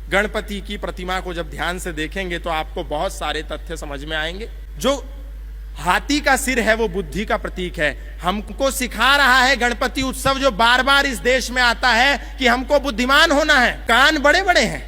गणपति की प्रतिमा को जब ध्यान से देखेंगे तो आपको बहुत सारे तथ्य समझ में आएंगे। जो हाथी का सिर है वो बुद्धि का प्रतीक है। हमको सिखा रहा है गणपति उत्सव जो बार बार इस देश में आता है कि हमको बुद्धिमान होना है। कान बड़े बड़े हैं,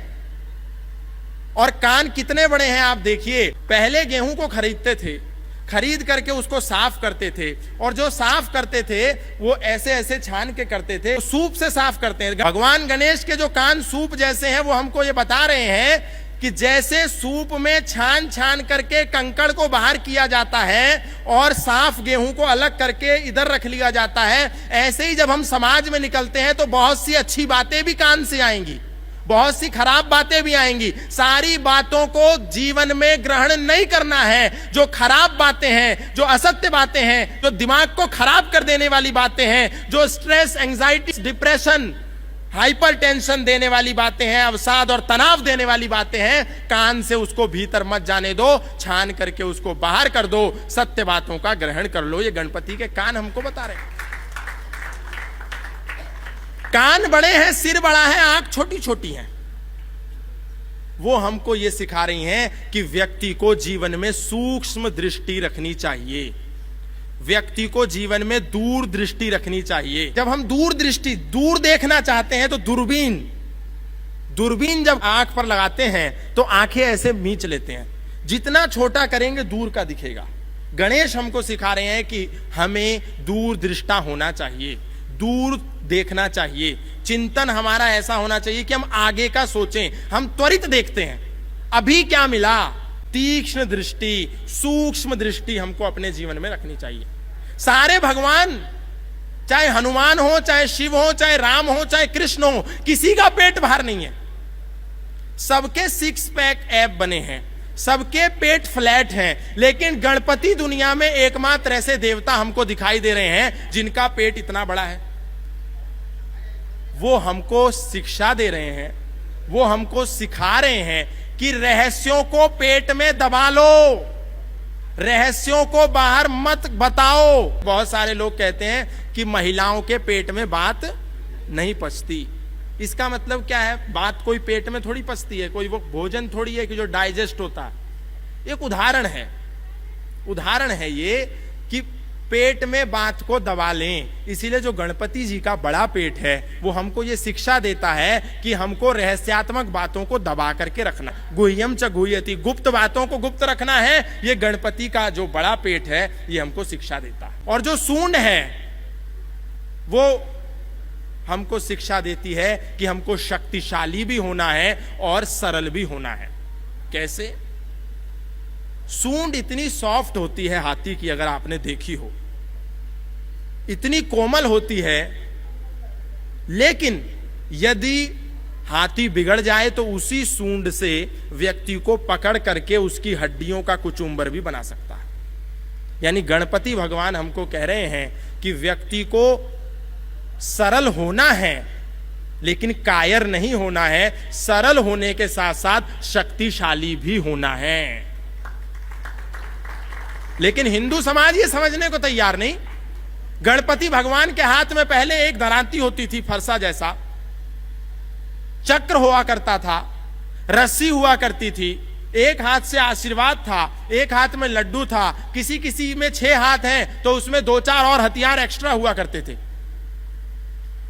और कान कितने बड़े हैं आप देखिए। पहले गेहूं को खरीदते थे, खरीद करके उसको साफ करते थे, और जो साफ करते थे वो ऐसे ऐसे छान के करते थे, सूप से साफ करते हैं। भगवान गणेश के जो कान सूप जैसे हैं वो हमको ये बता रहे हैं कि जैसे सूप में छान छान करके कंकड़ को बाहर किया जाता है और साफ गेहूं को अलग करके इधर रख लिया जाता है, ऐसे ही जब हम समाज में निकलते हैं तो बहुत सी अच्छी बातें भी कान से आएंगी, बहुत सी खराब बातें भी आएंगी। सारी बातों को जीवन में ग्रहण नहीं करना है। जो खराब बातें हैं, जो असत्य बातें हैं, जो दिमाग को खराब कर देने वाली बातें हैं, जो stress, anxiety, depression, hyper tension देने वाली बातें हैं, अवसाद और तनाव देने वाली बातें हैं, कान से उसको भीतर मत जाने दो, छान करके उसको बाहर कर दो, सत्य बातों का ग्रहण कर लो। ये गणपति के कान हमको बता रहे हैं। कान बड़े हैं, सिर बड़ा है, आंख छोटी छोटी है। वो हमको ये सिखा रही हैं कि व्यक्ति को जीवन में सूक्ष्म दृष्टि रखनी चाहिए, व्यक्ति को जीवन में दूर दृष्टि रखनी चाहिए। जब हम दूर दृष्टि, दूर देखना चाहते हैं तो दूरबीन जब आंख पर लगाते हैं तो आंखें ऐसे मींच लेते हैं, जितना छोटा करेंगे दूर का दिखेगा। गणेश हमको सिखा रहे हैं कि हमें दूर दृष्टा होना चाहिए, दूर देखना चाहिए। चिंतन हमारा ऐसा होना चाहिए कि हम आगे का सोचें। हम त्वरित देखते हैं, अभी क्या मिला। तीक्ष्ण दृष्टि, सूक्ष्म दृष्टि हमको अपने जीवन में रखनी चाहिए। सारे भगवान, चाहे हनुमान हो, चाहे शिव हो, चाहे राम हो, चाहे कृष्ण हो, किसी का पेट बाहर नहीं है। सबके सिक्स पैक ऐप बने हैं, सबके पेट फ्लैट हैं, लेकिन गणपति दुनिया में एकमात्र ऐसे देवता हमको दिखाई दे रहे हैं जिनका पेट इतना बड़ा है। वो हमको शिक्षा दे रहे हैं, वो हमको सिखा रहे हैं कि रहस्यों को पेट में दबा लो, रहस्यों को बाहर मत बताओ। बहुत सारे लोग कहते हैं कि महिलाओं के पेट में बात नहीं पचती। इसका मतलब क्या है? बात कोई पेट में थोड़ी पचती है, कोई वो भोजन थोड़ी है कि जो डाइजेस्ट होता है। एक उदाहरण है ये कि पेट में बात को दबा लें। इसीलिए जो गणपति जी का बड़ा पेट है वो हमको ये शिक्षा देता है कि हमको रहस्यात्मक बातों को दबा करके रखना। गुह्यम च गुह्यति, गुप्त बातों को गुप्त रखना है। ये गणपति का जो बड़ा पेट है ये हमको शिक्षा देता है। और जो सूंड है वो हमको शिक्षा देती है कि हमको शक्तिशाली भी होना है और सरल भी होना है। कैसे? सूंड इतनी सॉफ्ट होती है हाथी की, अगर आपने देखी हो, इतनी कोमल होती है, लेकिन यदि हाथी बिगड़ जाए तो उसी सूंड से व्यक्ति को पकड़ करके उसकी हड्डियों का कुचुम्बर भी बना सकता है। यानी गणपति भगवान हमको कह रहे हैं कि व्यक्ति को सरल होना है लेकिन कायर नहीं होना है, सरल होने के साथ साथ शक्तिशाली भी होना है। लेकिन हिंदू समाज ये समझने को तैयार नहीं। गणपति भगवान के हाथ में पहले एक दरांती होती थी, फरसा जैसा, चक्र हुआ करता था, रस्सी हुआ करती थी, एक हाथ से आशीर्वाद था, एक हाथ में लड्डू था, किसी किसी में 6 हाथ हैं तो उसमें 2-4 और हथियार एक्स्ट्रा हुआ करते थे।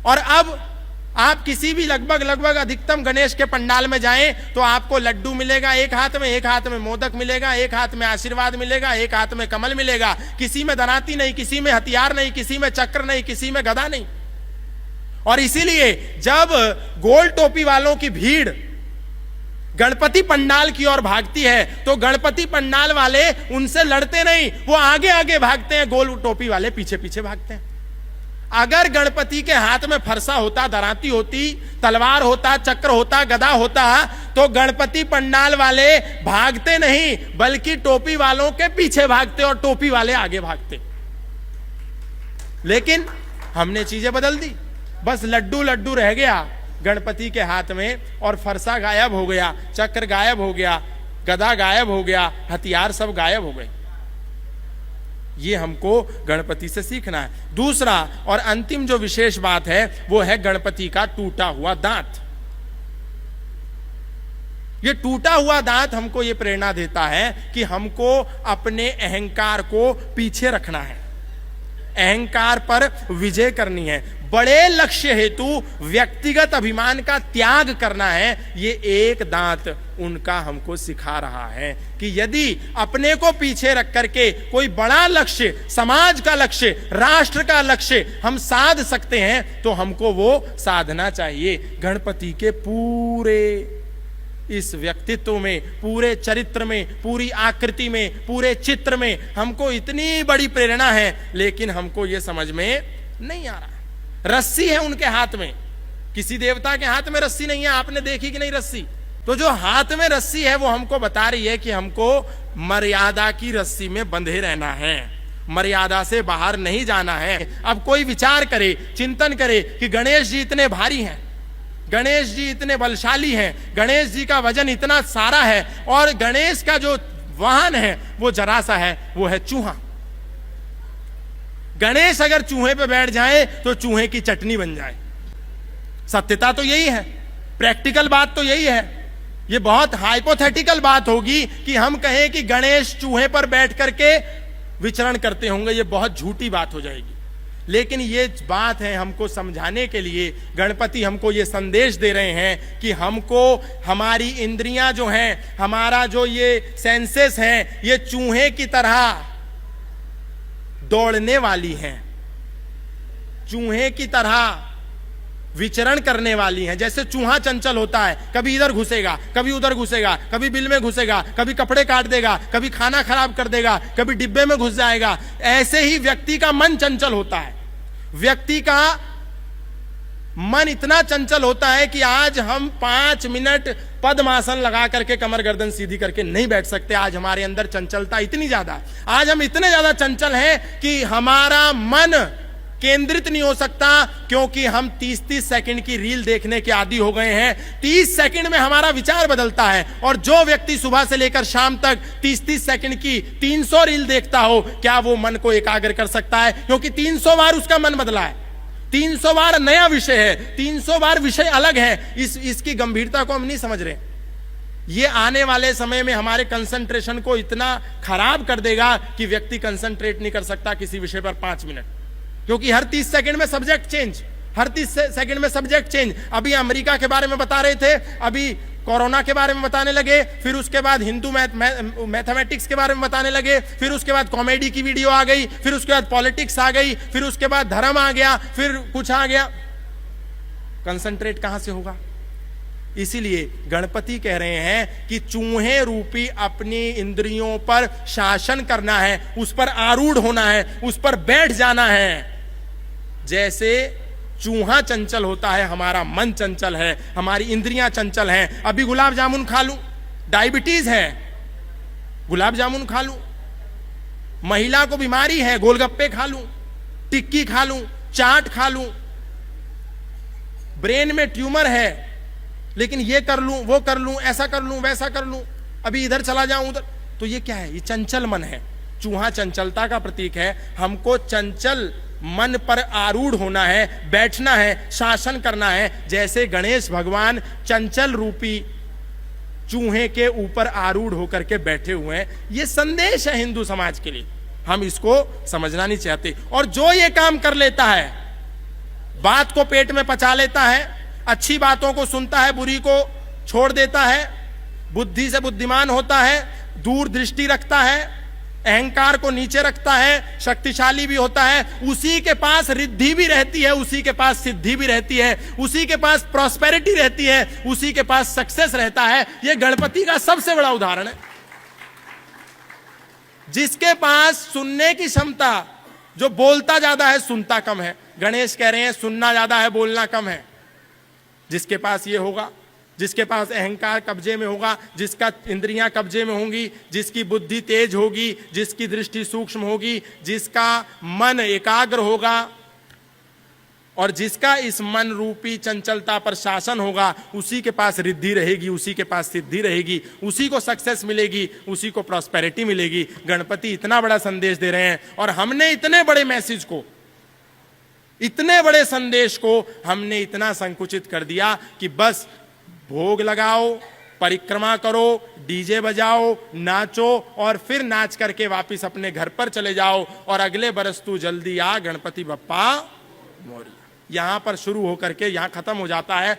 और अब आप किसी भी लगभग अधिकतम गणेश के पंडाल में जाएं तो आपको लड्डू मिलेगा एक हाथ में मोदक मिलेगा, एक हाथ में आशीर्वाद मिलेगा, एक हाथ में कमल मिलेगा। किसी में दराती नहीं, किसी में हथियार नहीं, किसी में चक्र नहीं, किसी में गदा नहीं। और इसीलिए जब गोल टोपी वालों की भीड़ गणपति पंडाल की ओर भागती है तो गणपति पंडाल वाले उनसे लड़ते नहीं, वो आगे आगे भागते हैं, गोल टोपी वाले पीछे पीछे भागते हैं। अगर गणपति के हाथ में फरसा होता, दराती होती, तलवार होता, चक्र होता, गदा होता, तो गणपति पंडाल वाले भागते नहीं बल्कि टोपी वालों के पीछे भागते और टोपी वाले आगे भागते। लेकिन हमने चीजें बदल दी, बस लड्डू लड्डू रह गया गणपति के हाथ में और फरसा गायब हो गया, चक्र गायब हो गया, गदा गायब हो गया, हथियार सब गायब हो गए। ये हमको गणपति से सीखना है। दूसरा और अंतिम जो विशेष बात है वो है गणपति का टूटा हुआ दांत। ये टूटा हुआ दांत हमको ये प्रेरणा देता है कि हमको अपने अहंकार को पीछे रखना है, अहंकार पर विजय करनी है, बड़े लक्ष्य हेतु व्यक्तिगत अभिमान का त्याग करना है। ये एक दांत उनका हमको सिखा रहा है कि यदि अपने को पीछे रख करके कोई बड़ा लक्ष्य, समाज का लक्ष्य, राष्ट्र का लक्ष्य हम साध सकते हैं तो हमको वो साधना चाहिए। गणपति के पूरे इस व्यक्तित्व में, पूरे चरित्र में, पूरी आकृति में, पूरे चित्र में हमको इतनी बड़ी प्रेरणा है, लेकिन हमको ये समझ में नहीं आ रहा। रस्सी है उनके हाथ में, किसी देवता के हाथ में रस्सी नहीं है, आपने देखी कि नहीं रस्सी? तो जो हाथ में रस्सी है वो हमको बता रही है कि हमको मर्यादा की रस्सी में बंधे रहना है, मर्यादा से बाहर नहीं जाना है। अब कोई विचार करे, चिंतन करे कि गणेश जी इतने भारी हैं, गणेश जी इतने बलशाली हैं, गणेश जी का वजन इतना सारा है, और गणेश का जो वाहन है वो जरा सा है, वो है चूहा। गणेश अगर चूहे पे बैठ जाए तो चूहे की चटनी बन जाए। सत्यता तो यही है, प्रैक्टिकल बात तो यही है। ये बहुत हाइपोथेटिकल बात होगी कि हम कहें कि गणेश चूहे पर बैठ करके विचरण करते होंगे, ये बहुत झूठी बात हो जाएगी। लेकिन ये बात है हमको समझाने के लिए, गणपति हमको ये संदेश दे रहे हैं कि हमको हमारी इंद्रियां जो हैं, हमारा जो ये सेंसेस हैं, ये चूहे की तरह दौड़ने वाली हैं, चूहे की तरह विचरण करने वाली हैं। जैसे चूहा चंचल होता है, कभी इधर घुसेगा, कभी उधर घुसेगा, कभी बिल में घुसेगा, कभी कपड़े काट देगा, कभी खाना खराब कर देगा, कभी डिब्बे में घुस जाएगा। ऐसे ही व्यक्ति का मन चंचल होता है। व्यक्ति का मन इतना चंचल होता है कि आज हम 5 मिनट पद्मासन लगा करके कमर गर्दन सीधी करके नहीं बैठ सकते। आज हमारे अंदर चंचलता इतनी ज्यादा, आज हम इतने ज्यादा चंचल हैं कि हमारा मन केंद्रित नहीं हो सकता, क्योंकि हम 30-30 सेकंड की रील देखने के आदी हो गए हैं। 30 सेकंड में हमारा विचार बदलता है, और जो व्यक्ति सुबह से लेकर शाम तक 30-30 सेकंड की 300 रील देखता हो, क्या वो मन को एकाग्र कर सकता है? क्योंकि 300 बार उसका मन बदला है, 300 बार नया विषय है, 300 बार विषय अलग है। इसकी गंभीरता को हम नहीं समझ रहे। ये आने वाले समय में हमारे कंसंट्रेशन को इतना खराब कर देगा कि व्यक्ति कंसंट्रेट नहीं कर सकता किसी विषय पर 5 मिनट, क्योंकि हर 30 सेकंड में सब्जेक्ट चेंज, हर 30 सेकंड में सब्जेक्ट चेंज। अभी अमेरिका के बारे में बता रहे थे, अभी कोरोना के बारे में बताने लगे, फिर उसके बाद हिंदू मैथमेटिक्स के बारे में बताने लगे, फिर उसके बाद कॉमेडी की वीडियो आ गई, फिर उसके बाद पॉलिटिक्स आ गई, फिर उसके बाद धर्म आ गया, फिर कुछ आ गया। कंसंट्रेट कहां से होगा? इसीलिए गणपति कह रहे हैं कि चूहे रूपी अपनी इंद्रियों पर शासन करना है, उस पर आरूढ़ होना है, उस पर बैठ जाना है। जैसे चूहा चंचल होता है, हमारा मन चंचल है, हमारी इंद्रियां चंचल हैं। अभी गुलाब जामुन खा लूं, डायबिटीज है, गुलाब जामुन खा लूं। महिला को बीमारी है, गोलगप्पे खा लूं, टिक्की खा लूं, चाट खा लूं। ब्रेन में ट्यूमर है, लेकिन ये कर लूं, वो कर लूं, ऐसा कर लूं, वैसा कर लूं, अभी इधर चला जाऊं उधर। तो ये क्या है? ये चंचल मन है। चूहा चंचलता का प्रतीक है। हमको चंचल मन पर आरूढ़ होना है, बैठना है, शासन करना है। जैसे गणेश भगवान चंचल रूपी चूहे के ऊपर आरूढ़ होकर के बैठे हुए हैं। ये संदेश है हिंदू समाज के लिए, हम इसको समझना नहीं चाहते। और जो ये काम कर लेता है, बात को पेट में पचा लेता है, अच्छी बातों को सुनता है, बुरी को छोड़ देता है, बुद्धि से बुद्धिमान होता है, दूर दृष्टि रखता है, अहंकार को नीचे रखता है, शक्तिशाली भी होता है, उसी के पास रिद्धि भी रहती है, उसी के पास सिद्धि भी रहती है, उसी के पास प्रॉस्पेरिटी रहती है, उसी के पास सक्सेस रहता है। यह गणपति का सबसे बड़ा उदाहरण है। जिसके पास सुनने की क्षमता, जो बोलता ज्यादा है सुनता कम है। गणेश कह रहे हैं सुनना ज्यादा है, बोलना कम है। जिसके पास ये होगा, जिसके पास अहंकार कब्जे में होगा, जिसका इंद्रियां कब्जे में होंगी, जिसकी बुद्धि तेज होगी, जिसकी दृष्टि सूक्ष्म होगी, जिसका मन एकाग्र होगा, और जिसका इस मन रूपी चंचलता पर शासन होगा, उसी के पास रिद्धि रहेगी, उसी के पास सिद्धि रहेगी, उसी को सक्सेस मिलेगी, उसी को प्रॉस्पेरिटी मिलेगी। गणपति इतना बड़ा संदेश दे रहे हैं, और हमने इतने बड़े मैसेज को, इतने बड़े संदेश को हमने इतना संकुचित कर दिया कि बस भोग लगाओ, परिक्रमा करो, डीजे बजाओ, नाचो और फिर नाच करके वापिस अपने घर पर चले जाओ और अगले बरस तू जल्दी आ गणपति बप्पा मोरया। यहां पर शुरू होकर के यहां खत्म हो जाता है।